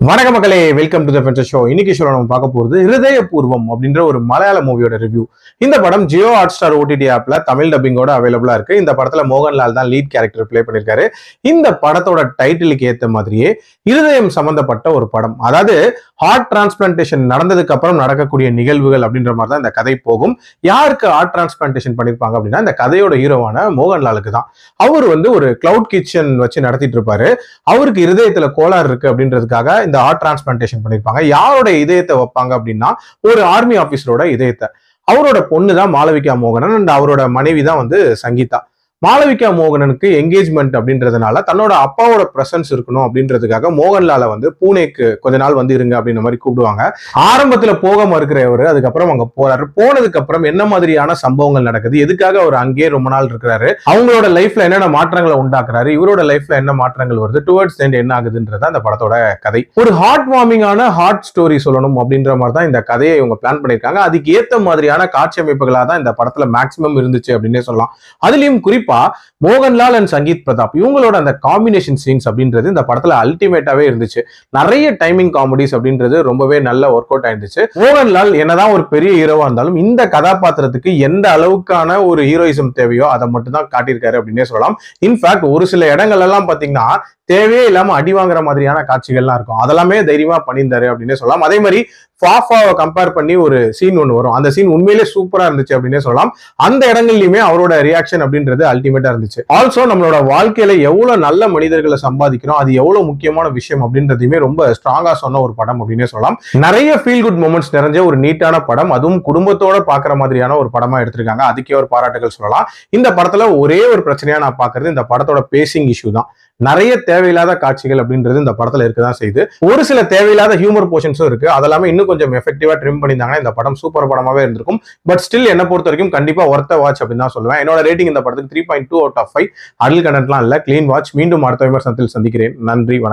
வணக்க மக்களே, welcome to the ஃபென்சர் show. இன்னைக்கு ஷோல நம்ம பார்க்க போறது ஹிருதயபூர்வம் அப்படின்ற ஒரு மலையாள மூவியோட ரிவ்யூ. இந்த படம் ஜியோ ஹாட்ஸ்டார் ஓடிடி ஆப்ல தமிழ் டப்பிங்கோட அவைலபிளா இருக்கு. இந்த படத்துல மோகன்லால் தான் லீட் கேரக்டர் பிளே பண்ணிருக்காரு. இந்த படத்தோட டைட்டிலுக்கு ஏத்த மாதிரியே இருதயம் சம்பந்தப்பட்ட ஒரு படம். அதாவது ஹார்ட் டிரான்ஸ்பிளான்டேஷன் நடந்ததுக்கு அப்புறம் நடக்கக்கூடிய நிகழ்வுகள் அப்படின்ற மாதிரி தான் இந்த கதை போகும். யாருக்கு ஹார்ட் டிரான்ஸ்பிளான்டேஷன் பண்ணிருப்பாங்க அப்படின்னா இந்த கதையோட ஹீரோவான மோகன்லாலுக்கு தான். அவர் ஒரு கிளவுட் கிச்சன் வச்சு நடத்திட்டு இருப்பாரு. அவருக்கு இருதயத்துல கோளாறு இருக்கு அப்படின்றதுக்காக இந்த ஹார்ட் டிரான்ஸ்பிளான்டேஷன் பண்ணிருப்பாங்க. யாரோட இதயத்தை வைப்பாங்க அப்படின்னா ஒரு ஆர்மி ஆபீசரோட இதயத்தை. அவரோட பொண்ணு தான் மாளவிகா மோகனன் அண்ட் அவரோட மனைவி தான் சங்கீதா. மாளவிகா மோகனனுக்கு என்கேஜ்மெண்ட் அப்படின்றதுனால தன்னோட அப்பாவோட பிரசன்ஸ் இருக்கணும் அப்படின்றதுக்காக மோகன்லால பூனேக்கு கொஞ்ச நாள் இருங்க அப்படின்ற மாதிரி கூப்பிடுவாங்க. ஆரம்பத்துல போக மறுக்கிறவர் அதுக்கப்புறம் அங்க போறாரு. போனதுக்கு அப்புறம் என்ன மாதிரியான சம்பவங்கள் நடக்குது, எதுக்காக அவர் அங்கேயே ரொம்ப நாள் இருக்கிறாரு, அவங்களோட லைஃப்ல என்னென்ன மாற்றங்களை உண்டாக்குறாரு, இவரோட லைஃப்ல என்ன மாற்றங்கள் வருது, டுவர்ட்ஸ் எண்ட் என்ன ஆகுதுன்றது அந்த படத்தோட கதை. ஒரு ஹார்ட் வார்மிங்கான ஹார்ட் ஸ்டோரி சொல்லணும் அப்படின்ற மாதிரி தான் இந்த கதையை இவங்க பிளான் பண்ணிருக்காங்க. அதுக்கு ஏத்த மாதிரியான காட்சி அமைப்புகளா தான் இந்த படத்துல மேக்சிமம் இருந்துச்சு அப்படின்னே சொல்லலாம். அதுலயும் குறிப்பா மோகன்லால் அண்ட் சங்கீத் பிரதாப் இவங்களோட அந்த காம்பினேஷன் சீன்ஸ் அப்படின்றது இந்த படத்துல அல்டிமேட்டாவே இருந்துச்சு. நிறைய டைமிங் காமெடிஸ் அப்படின்றது ரொம்பவே நல்ல ஒர்க் அவுட் ஆயிருந்துச்சு. மோகன்லால் என்னதான் ஒரு பெரிய ஹீரோவா இருந்தாலும் இந்த கதாபாத்திரத்துக்கு எந்த அளவுக்கான ஒரு ஹீரோயிசம் தேவையோ அதை மட்டும் தான் காட்டியிருக்காரு அப்படின்னே சொல்லலாம். இன்ஃபேக்ட் ஒரு சில இடங்கள் எல்லாம் பாத்தீங்கன்னா தேவையே இல்லாம அடி வாங்குற மாதிரியான காட்சிகள்லாம் இருக்கும். அதெல்லாமே தைரியமா பண்ணியிருந்தாரு அப்படின்னே சொல்லலாம். அதே மாதிரி ஃபாஃபாவை கம்பேர் பண்ணி ஒரு சீன் ஒன்று வரும். அந்த சீன் உண்மையிலே சூப்பரா இருந்துச்சு அப்படின்னே சொல்லலாம். அந்த இடங்கள்லயுமே அவரோட ரியாக்ஷன் அப்படின்றது அல்டிமேட்டா இருந்துச்சு. ஆல்சோ நம்மளோட வாழ்க்கையில எவ்வளவு நல்ல மனிதர்களை சம்பாதிக்கிறோம், அது எவ்வளவு முக்கியமான விஷயம் அப்படின்றதையுமே ரொம்ப ஸ்ட்ராங்கா சொன்ன ஒரு படம் அப்படின்னே சொல்லலாம். நிறைய ஃபீல் குட் மூமெண்ட்ஸ் நிறைஞ்ச ஒரு நீட்டான படம், அதுவும் குடும்பத்தோட பாக்குற மாதிரியான ஒரு படமா எடுத்திருக்காங்க. அதுக்கே ஒரு பாராட்டுகள் சொல்லலாம். இந்த படத்துல ஒரே ஒரு பிரச்சனையா நான் பாக்குறது இந்த படத்தோட பேசிங் இஷ்யூ தான். நிறைய தேவையில்லாத காட்சிகள் அப்படின்றது இந்த படத்துல இருக்குதான் செய்யுது. ஒரு சில தேவையில்லாத ஹியூமர் போர்ஷன்ஸும் இருக்கு. அதெல்லாமே இன்னும் கொஞ்சம் எஃபெக்டிவா ட்ரிம் பண்ணியிருந்தாங்கன்னா இந்த படம் சூப்பர் படமாவே இருந்திருக்கும். பட் ஸ்டில் என்ன பொறுத்த வரைக்கும் கண்டிப்பா ஒர்த் வாட்ச் அப்படின்னு தான் சொல்லுவேன். என்னோட ரேட்டிங் இந்த படத்துக்கு 3.2 out of 5. அடல் கண்டென்ட்லாம் இல்ல, கிளீன் வாட்ச். மீண்டும் அடுத்த விமர்சனத்தில் சந்திக்கிறேன். நன்றி, வணக்கம்.